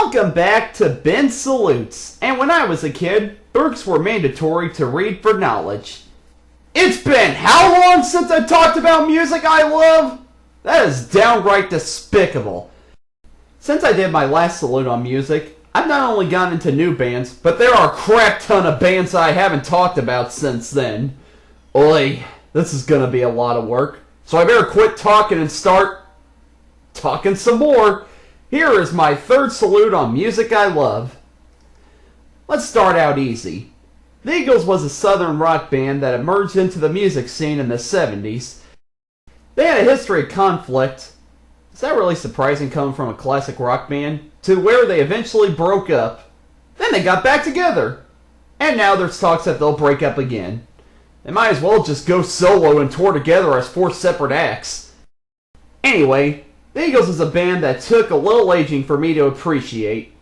Welcome back to Ben Salutes. And when I was a kid, books were mandatory to read for knowledge. It's been how long since I talked about music I love? That is downright despicable. Since I did my last salute on music, I've not only gotten into new bands, but there are a crap ton of bands I haven't talked about since then. Oy, this is gonna be a lot of work. So I better quit talking and start talking some more. Here is my third salute on music I love. Let's start out easy. The Eagles was a southern rock band that emerged into the music scene in the 70s. They had a history of conflict. Is that really surprising coming from a classic rock band? To where they eventually broke up. Then they got back together. And now there's talks that they'll break up again. They might as well just go solo and tour together as 4 separate acts. Anyway, the Eagles is a band that took a little aging for me to appreciate.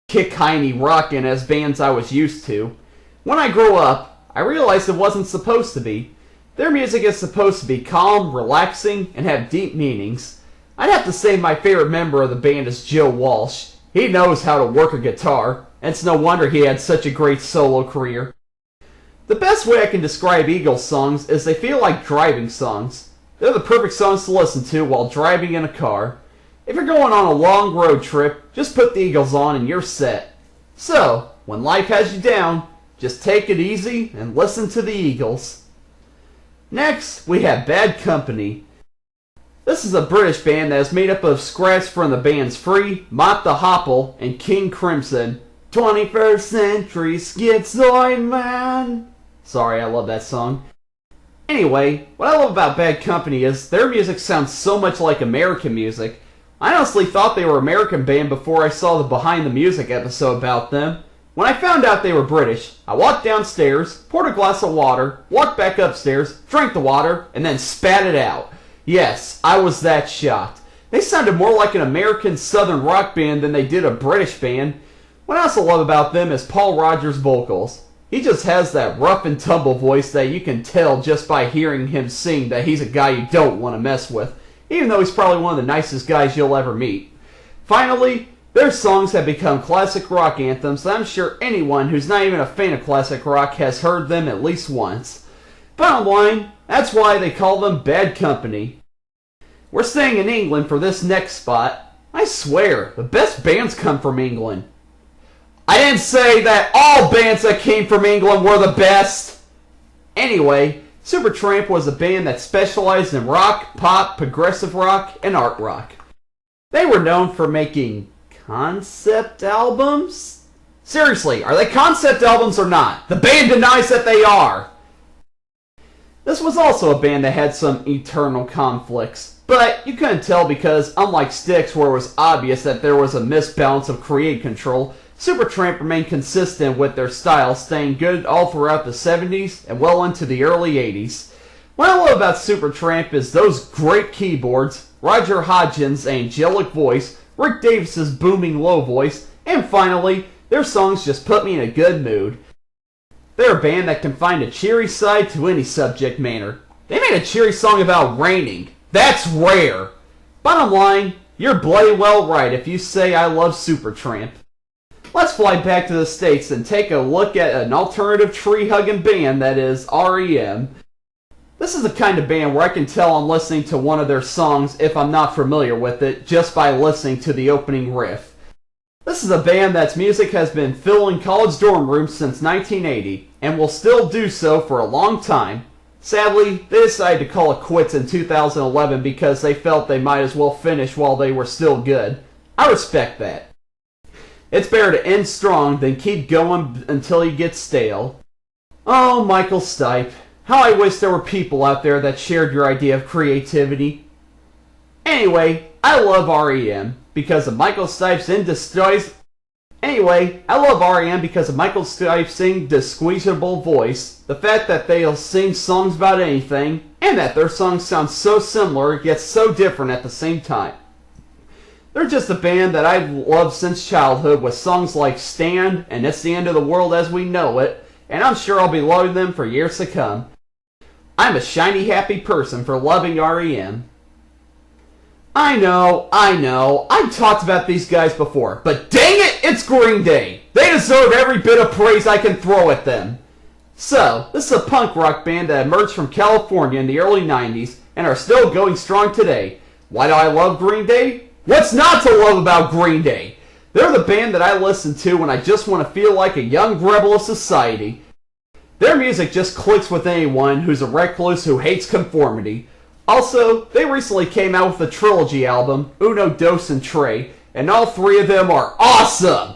Kick-hiney rockin' as bands I was used to. When I grew up, I realized it wasn't supposed to be. Their music is supposed to be calm, relaxing, and have deep meanings. I'd have to say my favorite member of the band is Joe Walsh. He knows how to work a guitar, and it's no wonder he had such a great solo career. The best way I can describe Eagles songs is they feel like driving songs. They're the perfect songs to listen to while driving in a car. If you're going on a long road trip, just put the Eagles on and you're set. So, when life has you down, just take it easy and listen to the Eagles. Next, we have Bad Company. This is a British band that is made up of scratch from the bands Free, Mott the Hoople, and King Crimson. 21st Century Schizoid Man. Sorry, I love that song. Anyway, what I love about Bad Company is their music sounds so much like American music. I honestly thought they were an American band before I saw the Behind the Music episode about them. When I found out they were British, I walked downstairs, poured a glass of water, walked back upstairs, drank the water, and then spat it out. Yes, I was that shocked. They sounded more like an American southern rock band than they did a British band. What I also love about them is Paul Rodgers' vocals. He just has that rough and tumble voice that you can tell just by hearing him sing that he's a guy you don't want to mess with, even though he's probably one of the nicest guys you'll ever meet. Finally, their songs have become classic rock anthems that I'm sure anyone who's not even a fan of classic rock has heard them at least once. Bottom line, that's why they call them Bad Company. We're staying in England for this next spot. I swear, the best bands come from England. I didn't say that all bands that came from England were the best. Anyway, Supertramp was a band that specialized in rock, pop, progressive rock, and art rock. They were known for making concept albums? Seriously, are they concept albums or not? The band denies that they are. This was also a band that had some internal conflicts, but you couldn't tell because, unlike Styx where it was obvious that there was a misbalance of creative control, Supertramp remained consistent with their style, staying good all throughout the 70s and well into the early 80s. What I love about Supertramp is those great keyboards, Roger Hodgson's angelic voice, Rick Davis's booming low voice, and finally, their songs just put me in a good mood. They're a band that can find a cheery side to any subject matter. They made a cheery song about raining. That's rare. Bottom line, you're bloody well right if you say I love Supertramp. Let's fly back to the States and take a look at an alternative tree-hugging band that is REM. This is the kind of band where I can tell I'm listening to one of their songs if I'm not familiar with it, just by listening to the opening riff. This is a band that's music has been filling college dorm rooms since 1980, and will still do so for a long time. Sadly, they decided to call it quits in 2011 because they felt they might as well finish while they were still good. I respect that. It's better to end strong than keep going until you get stale. Oh, Michael Stipe. How I wish there were people out there that shared your idea of creativity. Anyway, I love REM because of Michael Stipe's indistinguishable voice, the fact that they'll sing songs about anything, and that their songs sound so similar yet so different at the same time. They're just a band that I've loved since childhood with songs like Stand and It's the End of the World as We Know It, and I'm sure I'll be loving them for years to come. I'm a shiny happy person for loving REM. I know, I've talked about these guys before, but dang it, it's Green Day! They deserve every bit of praise I can throw at them. So, this is a punk rock band that emerged from California in the early 90s and are still going strong today. Why do I love Green Day? What's not to love about Green Day? They're the band that I listen to when I just want to feel like a young rebel of society. Their music just clicks with anyone who's a recluse who hates conformity. Also, they recently came out with a trilogy album, Uno, Dos, and Tre, and all three of them are awesome!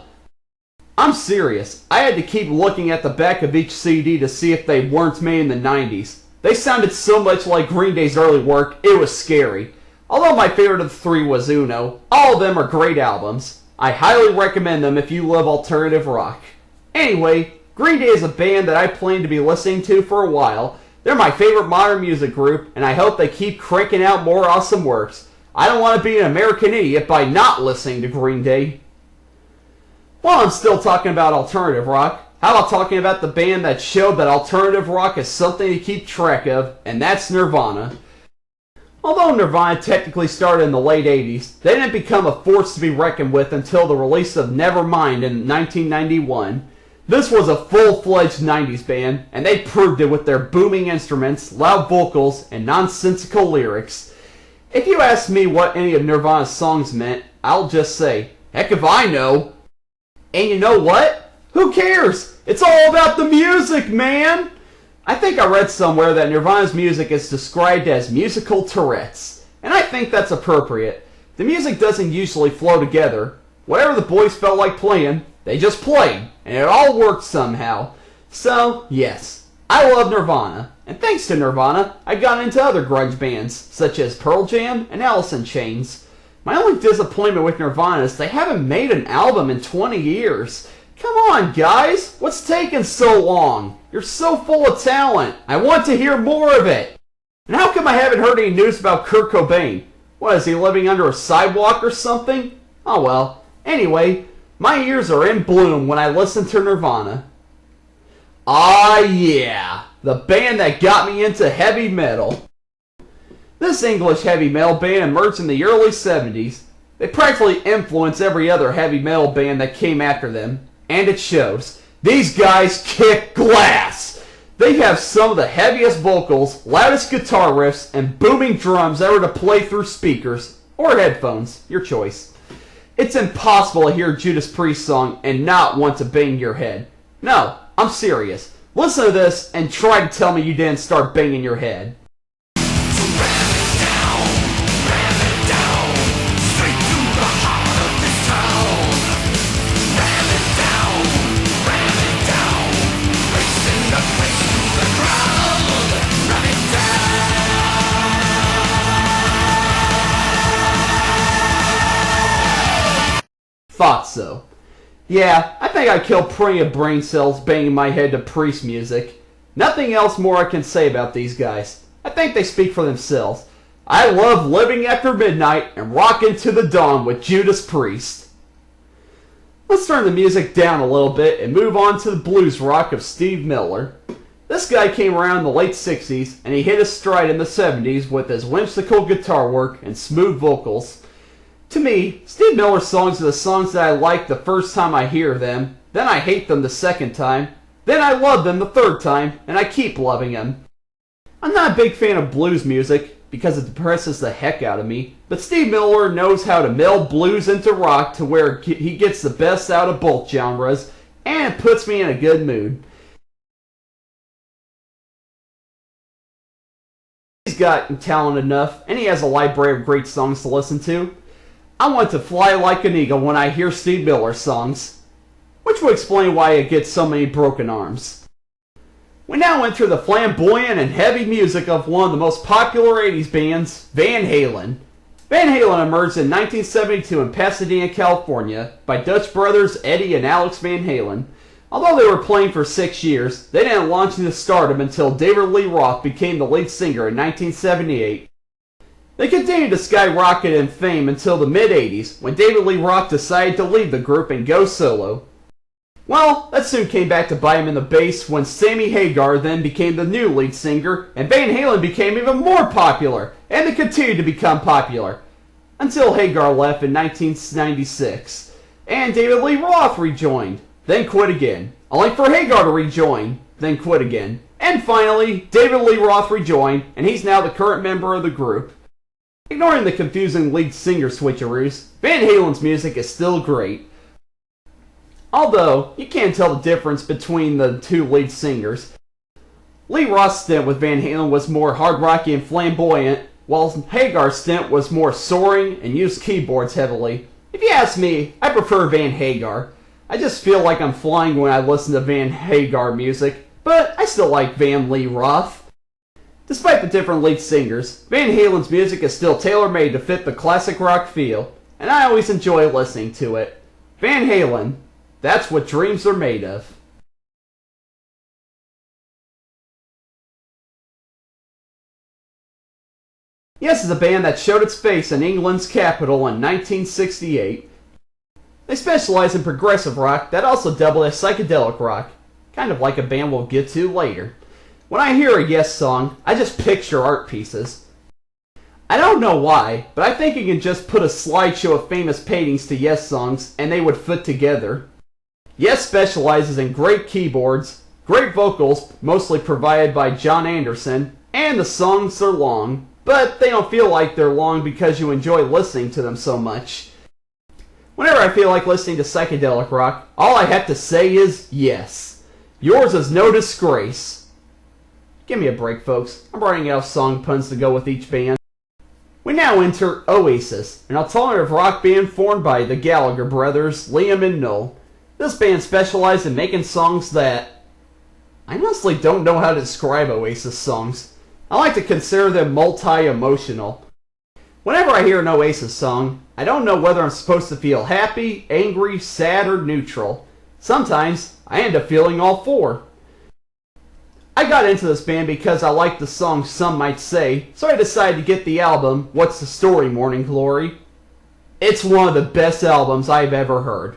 I'm serious. I had to keep looking at the back of each CD to see if they weren't made in the 90s. They sounded so much like Green Day's early work, it was scary. Although my favorite of the three was Uno, all of them are great albums. I highly recommend them if you love alternative rock. Anyway, Green Day is a band that I plan to be listening to for a while. They're my favorite modern music group, and I hope they keep cranking out more awesome works. I don't want to be an American idiot by not listening to Green Day. While I'm still talking about alternative rock, how about talking about the band that showed that alternative rock is something to keep track of, and that's Nirvana. Although Nirvana technically started in the late 80s, they didn't become a force to be reckoned with until the release of Nevermind in 1991. This was a full-fledged 90s band, and they proved it with their booming instruments, loud vocals, and nonsensical lyrics. If you ask me what any of Nirvana's songs meant, I'll just say, heck if I know. And you know what? Who cares? It's all about the music, man! I think I read somewhere that Nirvana's music is described as musical Tourette's, and I think that's appropriate. The music doesn't usually flow together. Whatever the boys felt like playing, they just played, and it all worked somehow. So, yes, I love Nirvana, and thanks to Nirvana, I've gotten into other grunge bands, such as Pearl Jam and Alice in Chains. My only disappointment with Nirvana is they haven't made an album in 20 years. Come on, guys, what's taking so long? You're so full of talent. I want to hear more of it. And how come I haven't heard any news about Kurt Cobain? What, is he living under a sidewalk or something? Oh well. Anyway, my ears are in bloom when I listen to Nirvana. Ah yeah, the band that got me into heavy metal. This English heavy metal band emerged in the early 70s. They practically influenced every other heavy metal band that came after them. And it shows. These guys kick glass! They have some of the heaviest vocals, loudest guitar riffs, and booming drums ever to play through speakers. Or headphones, your choice. It's impossible to hear a Judas Priest song and not want to bang your head. No, I'm serious. Listen to this and try to tell me you didn't start banging your head. Thought so. Yeah, I think I killed plenty of brain cells banging my head to Priest music. Nothing else more I can say about these guys. I think they speak for themselves. I love living after midnight and rocking to the dawn with Judas Priest. Let's turn the music down a little bit and move on to the blues rock of Steve Miller. This guy came around in the late 60s and he hit his stride in the 70s with his whimsical guitar work and smooth vocals. To me, Steve Miller's songs are the songs that I like the first time I hear them, then I hate them the second time, then I love them the third time, and I keep loving them. I'm not a big fan of blues music because it depresses the heck out of me, but Steve Miller knows how to meld blues into rock to where he gets the best out of both genres, and it puts me in a good mood. He's got talent enough, and he has a library of great songs to listen to. I want to fly like an eagle when I hear Steve Miller songs, which will explain why I get so many broken arms. We now enter the flamboyant and heavy music of one of the most popular 80s bands, Van Halen. Van Halen emerged in 1972 in Pasadena, California, by Dutch brothers Eddie and Alex Van Halen. Although they were playing for 6 years, they didn't launch into stardom until David Lee Roth became the lead singer in 1978. They continued to skyrocket in fame until the mid-80s, when David Lee Roth decided to leave the group and go solo. Well, that soon came back to bite him in the face when Sammy Hagar then became the new lead singer, and Van Halen became even more popular, and they continued to become popular. until Hagar left in 1996, and David Lee Roth rejoined, then quit again, only for Hagar to rejoin, then quit again. And finally, David Lee Roth rejoined, and he's now the current member of the group. Ignoring the confusing lead singer switcheroos, Van Halen's music is still great. Although, you can't tell the difference between the two lead singers. Lee Roth's stint with Van Halen was more hard rocky and flamboyant, while Hagar's stint was more soaring and used keyboards heavily. If you ask me, I prefer Van Hagar. I just feel like I'm flying when I listen to Van Hagar music, but I still like Van Lee Roth. Despite the different lead singers, Van Halen's music is still tailor-made to fit the classic rock feel, and I always enjoy listening to it. Van Halen, that's what dreams are made of. Yes is a band that showed its face in England's capital in 1968. They specialize in progressive rock that also doubled as psychedelic rock, kind of like a band we'll get to later. When I hear a Yes song, I just picture art pieces. I don't know why, but I think you can just put a slideshow of famous paintings to Yes songs and they would fit together. Yes specializes in great keyboards, great vocals, mostly provided by John Anderson, and the songs are long, but they don't feel like they're long because you enjoy listening to them so much. Whenever I feel like listening to psychedelic rock, all I have to say is yes. Yours is no disgrace. Give me a break, folks. I'm running out of song puns to go with each band. We now enter Oasis, an alternative rock band formed by the Gallagher brothers, Liam and Noel. This band specialized in making songs that... I honestly don't know how to describe Oasis songs. I like to consider them multi-emotional. Whenever I hear an Oasis song, I don't know whether I'm supposed to feel happy, angry, sad, or neutral. Sometimes, I end up feeling all four. I got into this band because I liked the song Some Might Say, so I decided to get the album What's the Story, Morning Glory. It's one of the best albums I've ever heard.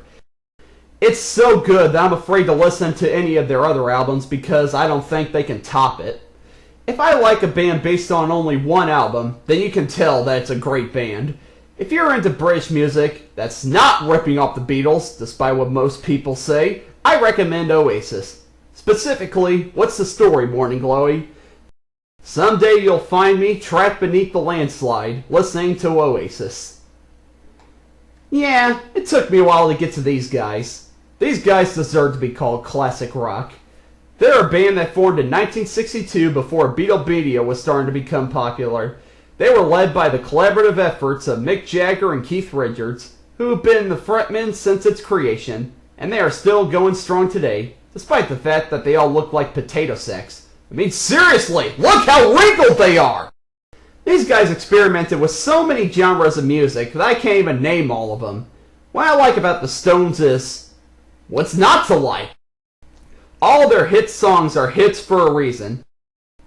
It's so good that I'm afraid to listen to any of their other albums because I don't think they can top it. If I like a band based on only one album, then you can tell that it's a great band. If you're into British music that's not ripping off the Beatles, despite what most people say, I recommend Oasis. Specifically, What's the Story, Morning Glory? Someday you'll find me trapped beneath the landslide, listening to Oasis. Yeah, it took me a while to get to these guys. These guys deserve to be called classic rock. They're a band that formed in 1962 before Beatlemania was starting to become popular. They were led by the collaborative efforts of Mick Jagger and Keith Richards, who have been the frontmen since its creation, and they are still going strong today, despite the fact that they all look like potato sacks. I mean, seriously, look how wrinkled they are! These guys experimented with so many genres of music that I can't even name all of them. What I like about the Stones is, what's not to like? All their hit songs are hits for a reason.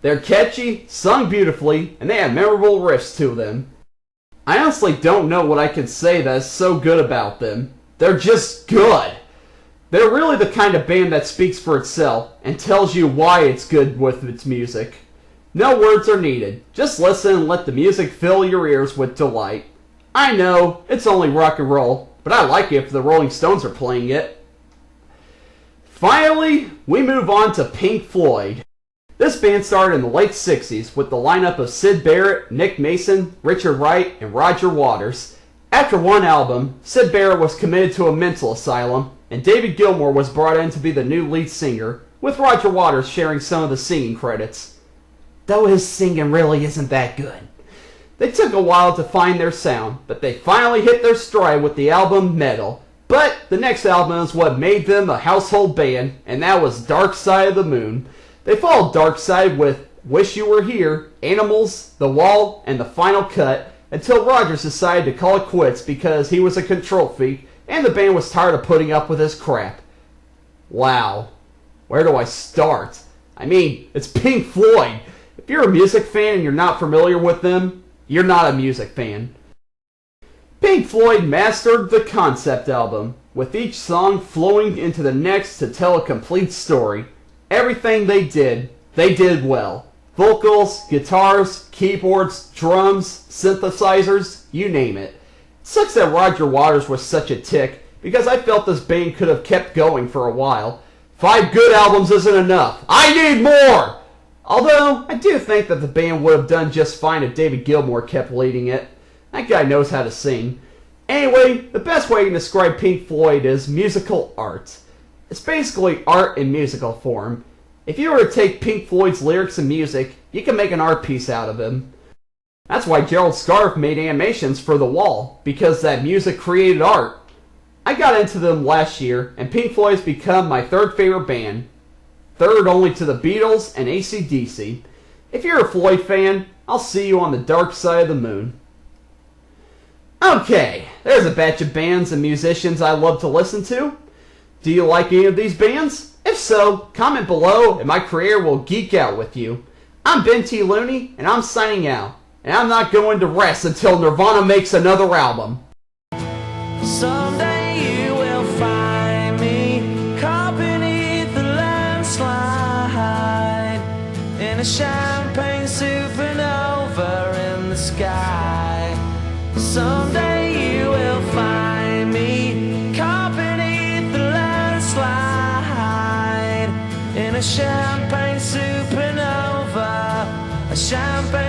They're catchy, sung beautifully, and they have memorable riffs to them. I honestly don't know what I can say that is so good about them. They're just good. They're really the kind of band that speaks for itself and tells you why it's good with its music. No words are needed. Just listen and let the music fill your ears with delight. I know, it's only rock and roll, but I like it if the Rolling Stones are playing it. Finally, we move on to Pink Floyd. This band started in the late 60s with the lineup of Syd Barrett, Nick Mason, Richard Wright, and Roger Waters. After one album, Syd Barrett was committed to a mental asylum, and David Gilmour was brought in to be the new lead singer, with Roger Waters sharing some of the singing credits. Though his singing really isn't that good. They took a while to find their sound, but they finally hit their stride with the album Metal. But the next album is what made them a household band, and that was Dark Side of the Moon. They followed Dark Side with Wish You Were Here, Animals, The Wall, and The Final Cut, until Rogers decided to call it quits because he was a control freak, and the band was tired of putting up with his crap. Wow. Where do I start? I mean, it's Pink Floyd. If you're a music fan and you're not familiar with them, you're not a music fan. Pink Floyd mastered the concept album, with each song flowing into the next to tell a complete story. Everything they did well. Vocals, guitars, keyboards, drums, synthesizers, you name it. Sucks that Roger Waters was such a tick, because I felt this band could have kept going for a while. 5 good albums isn't enough. I need more! Although, I do think that the band would have done just fine if David Gilmour kept leading it. That guy knows how to sing. Anyway, the best way to describe Pink Floyd is musical art. It's basically art in musical form. If you were to take Pink Floyd's lyrics and music, you can make an art piece out of them. That's why Gerald Scarfe made animations for The Wall, because that music created art. I got into them last year, and Pink Floyd has become my 3rd favorite band. 3rd only to the Beatles and AC/DC. If you're a Floyd fan, I'll see you on the dark side of the moon. Okay, there's a batch of bands and musicians I love to listen to. Do you like any of these bands? If so, comment below and my career will geek out with you. I'm Ben T. Looney, and I'm signing out. And I'm not going to rest until Nirvana makes another album. Someday you will find me caught beneath the landslide in a champagne supernova in the sky. Someday you will find me caught beneath the landslide in a champagne supernova, a champagne